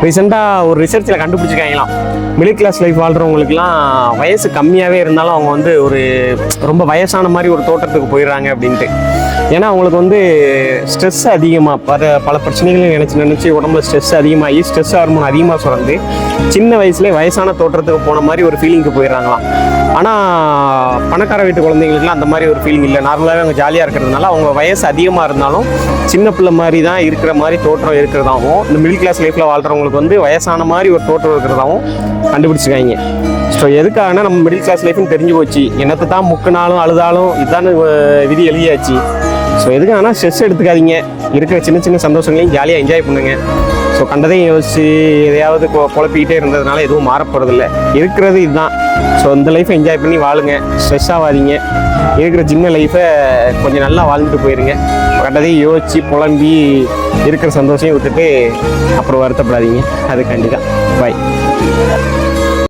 ரீசெண்டாக ஒரு ரிசர்ச்சில் கண்டுபிடிச்சிருக்காங்களாம், middle class life வாழ்கிறவங்களுக்குலாம் வயசு கம்மியாகவே இருந்தாலும் அவங்க வந்து ஒரு ரொம்ப வயசான மாதிரி ஒரு தோற்றத்துக்கு போயிடுறாங்க அப்படின்ட்டு. ஏன்னா அவங்களுக்கு வந்து ஸ்ட்ரெஸ் அதிகமாக பல பிரச்சனைகளையும் நினச்சி உடம்புல ஸ்ட்ரெஸ் அதிகமாகி ஸ்ட்ரெஸ் ஹார்மோன் அதிகமாக சுரந்து சின்ன வயசுலேயே வயசான தோற்றத்துக்கு போன மாதிரி ஒரு ஃபீலிங்க்கு போயிடுறாங்களாம். ஆனால் பணக்கார வீட்டு குழந்தைங்களுக்குலாம் அந்த மாதிரி ஒரு ஃபீலிங் இல்லை. நார்மலாகவே அவங்க ஜாலியாக இருக்கிறதுனால அவங்க வயசு அதிகமாக இருந்தாலும் சின்ன பிள்ளை மாதிரி தான் இருக்கிற மாதிரி தோற்றம் இருக்கிறதாகவும், இந்த மிடில் கிளாஸ் லைஃப்பில் வாழ்கிறவங்களுக்கு வந்து வயசான மாதிரி ஒரு தோற்றம் இருக்கிறதாகவும் கண்டுபிடிச்சிருக்காங்க. ஸோ எதுக்காகனா நம்ம மிடில் கிளாஸ் லைஃப்னு தெரிஞ்சு போச்சு, என்னத்தை தான் முக்குனாலும் அழுதாலும் இதுதான் விதி எழுதியாச்சு. ஸோ எதுக்காகனா ஸ்ட்ரெஸ் எடுத்துக்காதீங்க, இருக்கிற சின்ன சின்ன சந்தோஷங்களையும் ஜாலியாக என்ஜாய் பண்ணுங்க. ஸோ கண்டதையும் யோசிச்சு எதையாவது குழப்பிக்கிட்டே இருந்ததுனால எதுவும் மாறப்போகிறதில்ல, இருக்கிறது இதுதான். ஸோ இந்த லைஃப்பை என்ஜாய் பண்ணி வாழுங்க, ஸ்ட்ரெஸ் ஆகாதீங்க, இருக்கிற சின்ன லைஃப்பை கொஞ்சம் நல்லா வாழ்ந்துட்டு போயிருங்க. கண்டதையும் யோசிச்சு புலம்பி இருக்கிற சந்தோஷம் விட்டுட்டு அப்புறம் வருத்தப்படாதீங்க. அதுக்காண்டி தான். பாய்.